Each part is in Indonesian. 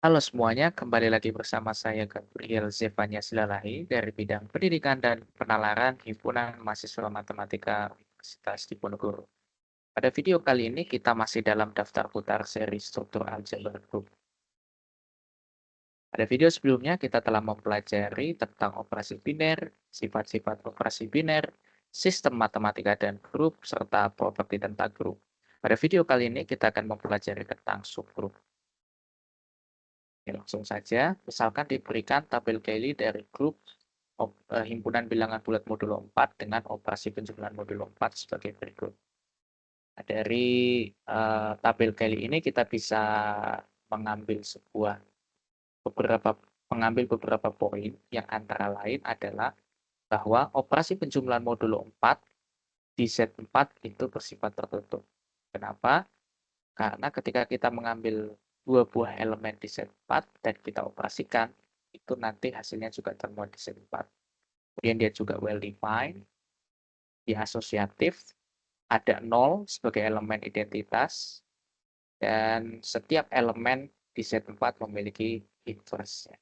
Halo semuanya, kembali lagi bersama saya Gabriel Zevanya Silalahi dari bidang pendidikan dan penalaran Himpunan Mahasiswa Matematika Universitas Diponegoro. Pada video kali ini kita masih dalam daftar putar seri struktur aljabar grup. Pada video sebelumnya kita telah mempelajari tentang operasi biner, sifat-sifat operasi biner, sistem matematika dan grup, serta properti tentang grup. Pada video kali ini kita akan mempelajari tentang subgrup. Oke, langsung saja, misalkan diberikan tabel Cayley dari grup himpunan bilangan bulat modulo 4 dengan operasi penjumlahan modulo 4 sebagai berikut. Nah, dari tabel Cayley ini kita bisa mengambil beberapa beberapa poin yang antara lain adalah bahwa operasi penjumlahan modulo 4 di set 4 itu bersifat tertutup. Kenapa? Karena ketika kita mengambil dua buah elemen di set 4 dan kita operasikan, itu nanti hasilnya juga termuat di set 4. Kemudian dia juga well defined, dia asosiatif, ada 0 sebagai elemen identitas, dan setiap elemen di set 4 memiliki inverse-nya.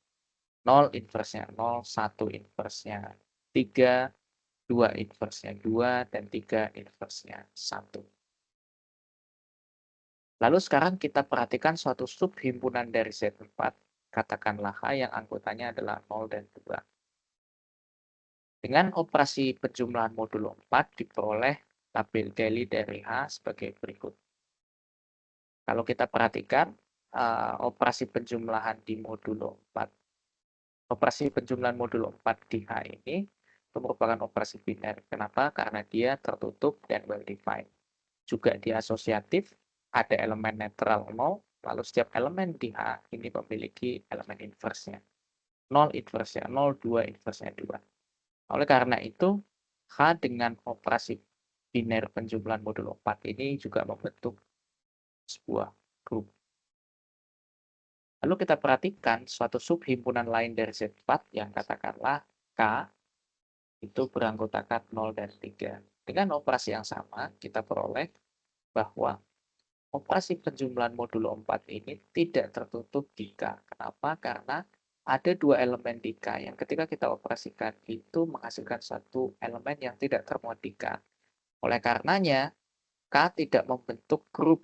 0 inverse-nya 0, 1 inverse-nya 3, 2 inverse-nya 2, dan 3 inverse-nya 1. Lalu sekarang kita perhatikan suatu subhimpunan dari set 4, katakanlah H yang anggotanya adalah 0 dan 2. Dengan operasi penjumlahan modulo 4 diperoleh tabel Cayley dari H sebagai berikut. Kalau kita perhatikan operasi penjumlahan di modulo 4, operasi penjumlahan modulo 4 di H ini itu merupakan operasi biner. Kenapa? Karena dia tertutup dan well defined. Juga dia asosiatif, ada elemen netral 0, lalu setiap elemen di H ini memiliki elemen inverse-nya. 0 inverse-nya 0, 2 inverse-nya 2. Oleh karena itu, H dengan operasi biner penjumlahan modulo 4 ini juga membentuk sebuah grup. Lalu kita perhatikan suatu subhimpunan lain dari Z4 yang katakanlah K itu beranggotakan 0 dan 3. Dengan operasi yang sama, kita peroleh bahwa operasi penjumlahan modulo 4 ini tidak tertutup di K. Kenapa? Karena ada dua elemen di K yang ketika kita operasikan itu menghasilkan satu elemen yang tidak termuat di K. Oleh karenanya, K tidak membentuk grup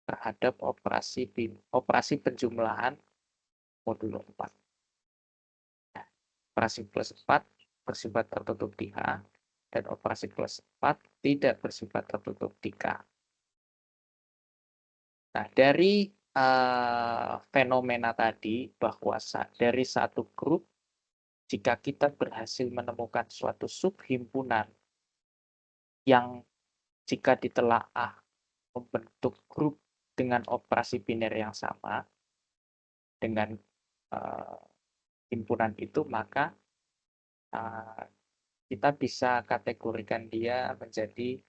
terhadap operasi penjumlahan modulo 4. Operasi plus 4 bersifat tertutup di H, dan operasi plus 4 tidak bersifat tertutup di K. Nah, dari fenomena tadi bahwa dari satu grup, jika kita berhasil menemukan suatu subhimpunan yang jika ditelaah membentuk grup dengan operasi biner yang sama dengan uh, himpunan itu, maka uh, kita bisa kategorikan dia menjadi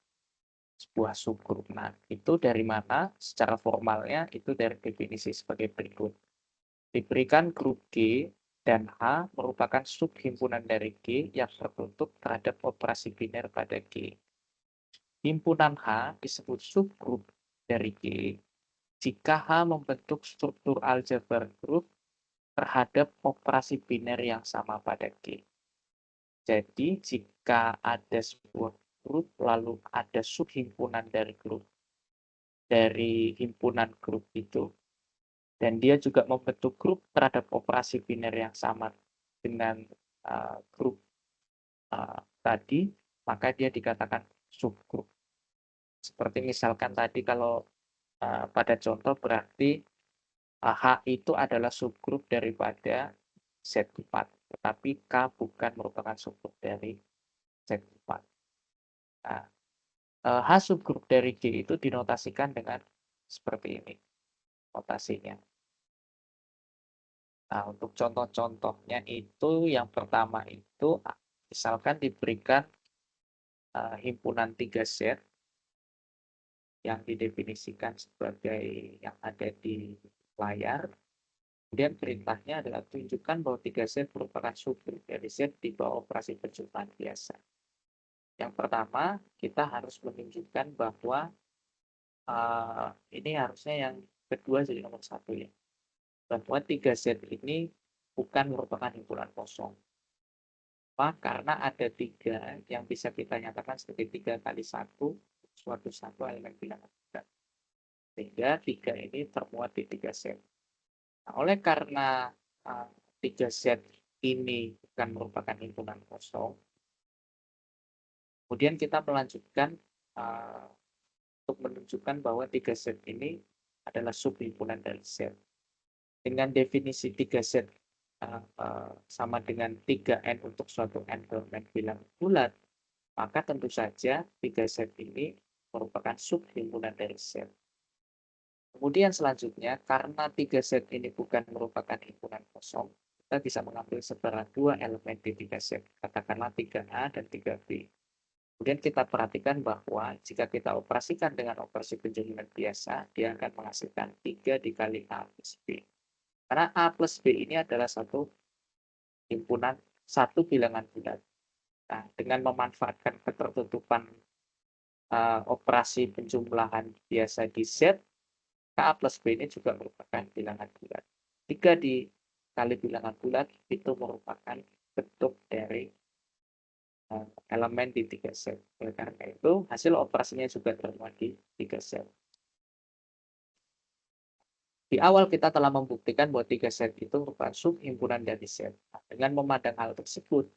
sebuah subgrup. Nah, itu dari mana? Secara formalnya itu dari definisi sebagai berikut. Diberikan grup G dan H merupakan subhimpunan dari G yang tertutup terhadap operasi biner pada G. Himpunan H disebut subgrup dari G jika H membentuk struktur aljabar grup terhadap operasi biner yang sama pada G. Jadi, jika ada sebuah grup, lalu ada subhimpunan dari himpunan grup itu, dan dia juga membentuk grup terhadap operasi biner yang sama dengan grup tadi, maka dia dikatakan subgrup. Seperti misalkan tadi kalau pada contoh berarti H itu adalah subgrup daripada Z4, tetapi K bukan merupakan subgrup dari Z4. Nah, H subgrup dari G itu dinotasikan dengan seperti ini notasinya. Nah, untuk contoh-contohnya itu yang pertama itu misalkan diberikan himpunan 3 set yang didefinisikan sebagai yang ada di layar. Kemudian perintahnya adalah tunjukkan bahwa 3 set merupakan subgrup dari set di bawah operasi penjumlahan biasa. Yang pertama, kita harus menunjukkan bahwa ini harusnya yang kedua jadi nomor 1 ya. bahwa 3Z ini bukan merupakan himpunan kosong. Karena ada 3 yang bisa kita nyatakan sebagai 3 kali 1, satu elemen bilangan bulat. Sehingga 3 ini termuat di 3Z. Nah, oleh karena 3Z ini bukan merupakan himpunan kosong, kemudian kita melanjutkan untuk menunjukkan bahwa 3Z ini adalah subhimpunan dari Z. Dengan definisi 3Z sama dengan 3N untuk suatu N elemen bilangan bulat, maka tentu saja 3Z ini merupakan subhimpunan dari Z. Kemudian selanjutnya, karena 3Z ini bukan merupakan himpunan kosong, kita bisa mengambil sebarang 2 elemen di 3Z, katakanlah 3A dan 3B. Kemudian kita perhatikan bahwa jika kita operasikan dengan operasi penjumlahan biasa, dia akan menghasilkan 3 dikali A plus B. Karena A plus B ini adalah satu himpunan, satu bilangan bulat. Nah, dengan memanfaatkan ketertutupan operasi penjumlahan biasa di Z, A plus B ini juga merupakan bilangan bulat. 3 dikali bilangan bulat itu merupakan bentuk dari elemen di 3Z. Oleh karena itu, hasil operasinya juga termuat di 3Z. Di awal kita telah membuktikan bahwa 3Z itu merupakan subhimpunan dari Z. Nah, dengan memandang hal tersebut,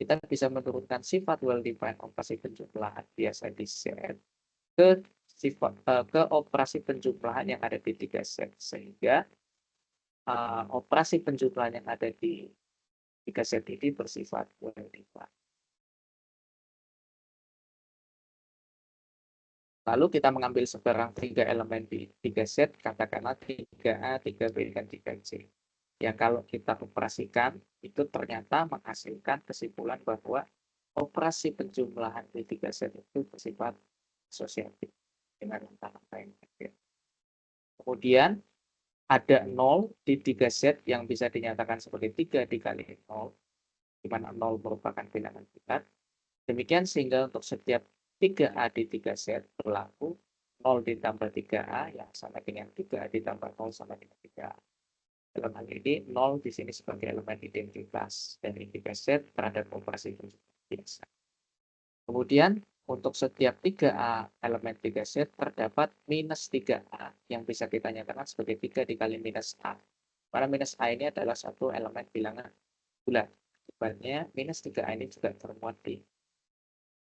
kita bisa menurunkan sifat well-defined operasi penjumlahan biasa di Z ke operasi penjumlahan yang ada di 3Z. Sehingga operasi penjumlahan yang ada di 3Z ini bersifat well-defined. Lalu kita mengambil sebarang 3 elemen di 3Z, katakanlah 3A, 3B, dan 3C. Yang kalau kita operasikan, itu ternyata menghasilkan kesimpulan bahwa operasi penjumlahan di 3Z itu bersifat asosiatif dengan angka-angka yang ada. Kemudian ada 0 di 3Z yang bisa dinyatakan sebagai 3 dikali 0, di mana 0 merupakan bilangan bulat. Demikian sehingga untuk setiap 3A di 3Z berlaku 0 ditambah 3A yang sama dengan 3A ditambah 0 sama dengan 3A. Dalam hal ini 0 di sini sebagai elemen identitas dari 3Z terhadap operasi penjumlahan biasa. Kemudian untuk setiap 3A elemen 3Z terdapat minus 3A yang bisa kita nyatakan sebagai 3 dikali minus A. Karena minus A ini adalah satu elemen bilangan bulat. Akibatnya minus 3A ini juga termuat di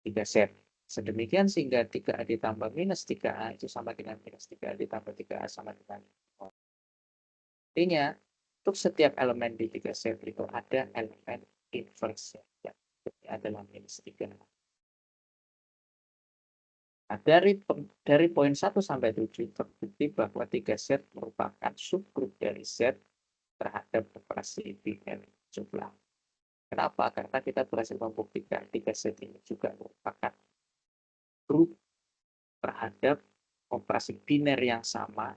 3Z. Sedemikian sehingga 3A ditambah minus 3A itu sama dengan minus 3A ditambah 3A sama dengan 0. Artinya, untuk setiap elemen di 3Z itu ada elemen inverse. Ya, ini adalah minus 3A. Nah, dari poin 1 sampai 7 terbukti bahwa 3Z merupakan subgrup dari Z terhadap operasi biner jumlah. Kenapa? Karena kita berhasil membuktikan 3Z ini juga merupakan grup terhadap operasi biner yang sama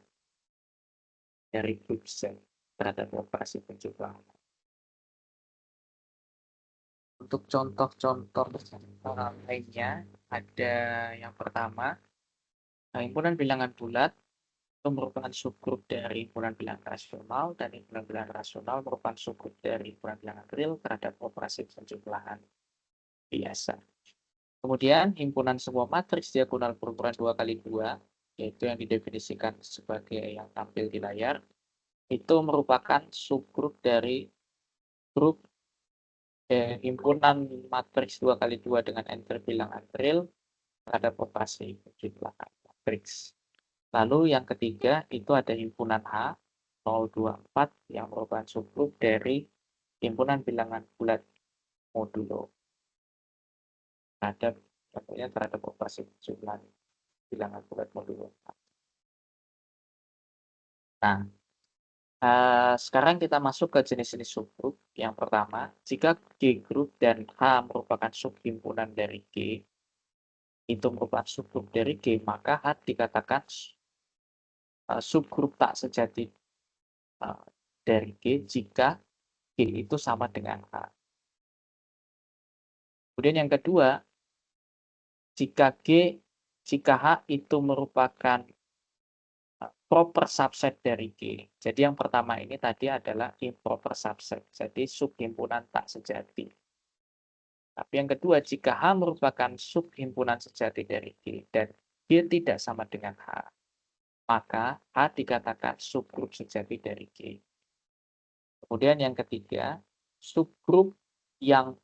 dari grup Z terhadap operasi penjumlahan. Untuk contoh-contoh lainnya, ada yang pertama, himpunan bilangan bulat itu merupakan subgrup dari himpunan bilangan rasional, dan himpunan bilangan rasional merupakan subgrup dari himpunan bilangan real terhadap operasi penjumlahan biasa. Kemudian himpunan semua matriks diagonal berukuran 2 kali 2, yaitu yang didefinisikan sebagai yang tampil di layar, itu merupakan subgrup dari grup himpunan matriks 2 kali 2 dengan entry bilangan real terhadap operasi penjumlahan matriks. Lalu yang ketiga itu ada himpunan H 024 yang merupakan subgrup dari himpunan bilangan bulat modulo terhadap operasi penjumlahan bilangan bulat modulo. Nah, sekarang kita masuk ke jenis-jenis subgrup. Yang pertama, jika G group dan H merupakan subhimpunan dari G, itu merupakan subgrup dari G, maka H dikatakan subgrup tak sejati dari G jika G itu sama dengan H. Kemudian yang kedua, jika H itu merupakan proper subset dari G. Jadi yang pertama ini tadi adalah improper subset, jadi subhimpunan tak sejati. Tapi yang kedua, jika H merupakan subhimpunan sejati dari G dan G tidak sama dengan H, maka H dikatakan subgrup sejati dari G. Kemudian yang ketiga, subgrup yang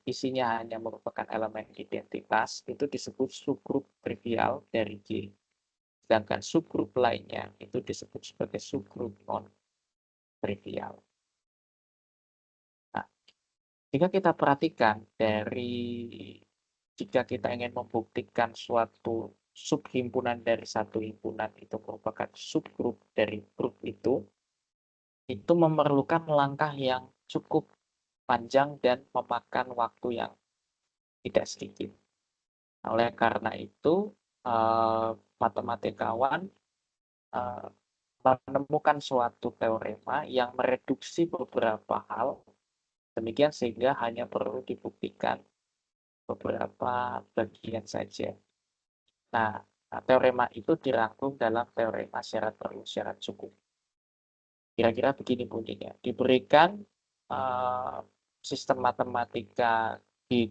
isinya hanya merupakan elemen identitas itu disebut subgrup trivial dari G. Sedangkan subgrup lainnya itu disebut sebagai subgrup non-trivial. Nah, jika kita perhatikan jika kita ingin membuktikan suatu subhimpunan dari satu himpunan itu merupakan subgrup dari grup itu memerlukan langkah yang cukup panjang dan memakan waktu yang tidak sedikit. Oleh karena itu, matematikawan menemukan suatu teorema yang mereduksi beberapa hal, demikian sehingga hanya perlu dibuktikan beberapa bagian saja. Nah, teorema itu dirangkum dalam teorema syarat perlu syarat cukup. Kira-kira begini bunyinya, diberikan sistem matematika G,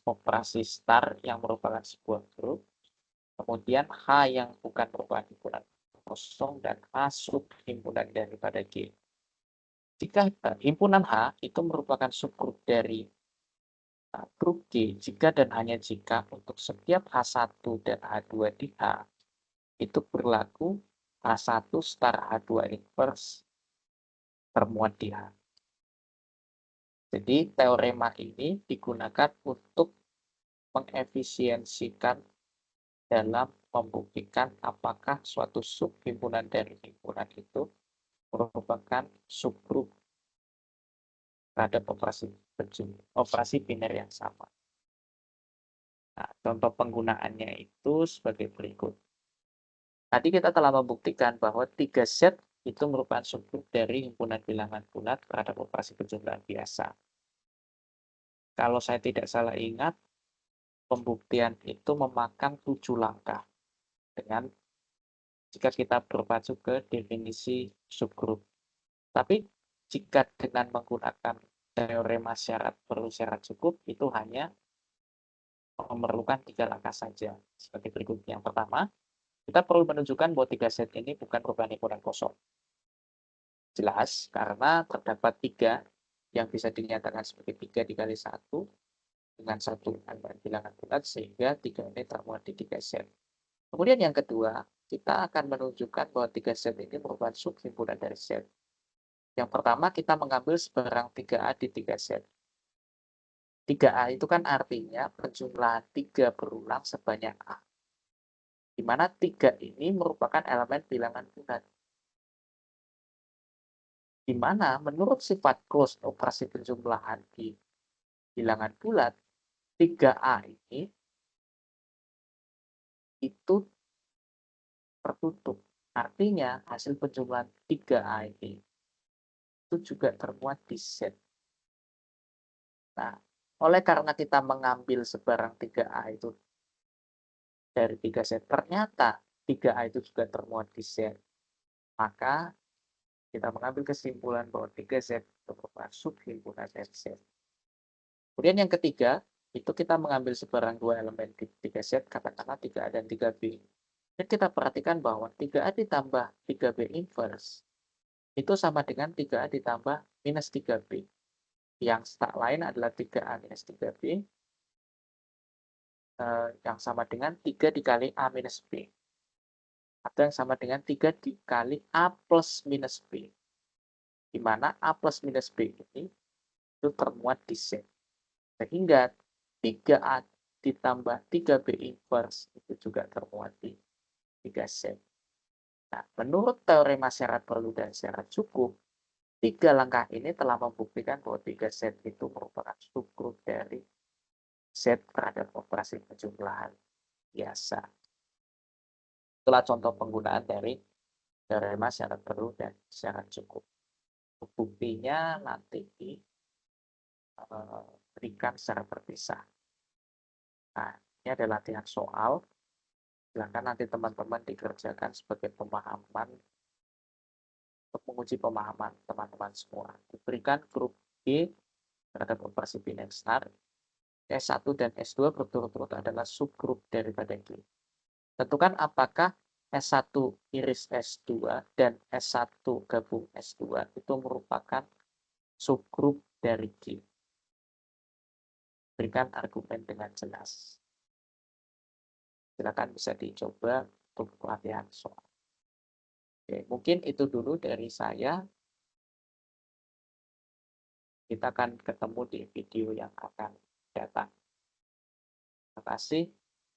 operasi star yang merupakan sebuah grup, kemudian H yang bukan merupakan himpunan kosong dan H subhimpunan daripada G. Jika himpunan H itu merupakan subgrup dari grup G, jika dan hanya jika untuk setiap H1 dan H2 di H itu berlaku H1 star H2 inverse termuat di H. Jadi teorema ini digunakan untuk mengefisiensikan dalam membuktikan apakah suatu subhimpunan dari himpunan itu merupakan subgrup terhadap operasi biner yang sama. Nah, contoh penggunaannya itu sebagai berikut. Tadi kita telah membuktikan bahwa 3 set itu merupakan subgrup dari himpunan bilangan bulat terhadap operasi penjumlahan biasa. Kalau saya tidak salah ingat, pembuktian itu memakan 7 langkah dengan jika kita berpacu ke definisi subgrup. Tapi jika dengan menggunakan teorema syarat perlu syarat cukup, itu hanya memerlukan 3 langkah saja. Seperti berikut. Yang pertama, kita perlu menunjukkan bahwa 3 set ini bukan merupakan himpunan kosong. Jelas, karena terdapat 3 yang bisa dinyatakan sebagai 3 dikali 1 dengan satu bilangan bulat, sehingga 3 ini termuat di 3 set. Kemudian yang kedua, kita akan menunjukkan bahwa 3 set ini merupakan subhimpunan dari set. Yang pertama, kita mengambil sebarang 3A di 3 set. 3A itu kan artinya penjumlahan 3 berulang sebanyak A. Di mana 3 ini merupakan elemen bilangan bulat. Di mana menurut sifat closed operasi penjumlahan di bilangan bulat, 3A ini itu tertutup. Artinya hasil penjumlahan 3A ini itu juga termuat di set. Nah, oleh karena kita mengambil sebarang 3A itu dari 3 set, ternyata 3A itu juga termuat di set. Maka kita mengambil kesimpulan bahwa 3 set itu merupakan subhimpunan dari set. Kemudian yang ketiga, itu kita mengambil sebarang 2 elemen di 3 set, katakanlah 3A dan 3B. Dan kita perhatikan bahwa 3A ditambah 3B inverse itu sama dengan 3A ditambah minus 3B. Yang tak lain adalah 3A minus 3B yang sama dengan 3 dikali A minus B. Atau yang sama dengan 3 dikali A plus minus B. Di mana A plus minus B ini itu termuat di set. Sehingga 3A ditambah 3B inverse itu juga termuat di 3 set. Nah, menurut teorema syarat perlu dan syarat cukup, 3 langkah ini telah membuktikan bahwa 3 set itu merupakan subgrup dari set terhadap operasi penjumlahan biasa. Itulah contoh penggunaan dari teorema syarat perlu dan syarat cukup. Buktinya nanti diberikan secara terpisah. Nah, ini ada latihan soal. Silakan nanti teman-teman dikerjakan sebagai pemahaman untuk menguji pemahaman teman-teman semua. Diberikan grup G terhadap operasi biner SNAR, S1 dan S2 berturut-turut adalah subgrup daripada G. Tentukan apakah S1 iris S2 dan S1 gabung S2 itu merupakan subgrup dari G. Berikan argumen dengan jelas. Silakan bisa dicoba untuk pelatihan soal. Oke, mungkin itu dulu dari saya. Kita akan ketemu di video yang akan datang. Terima kasih.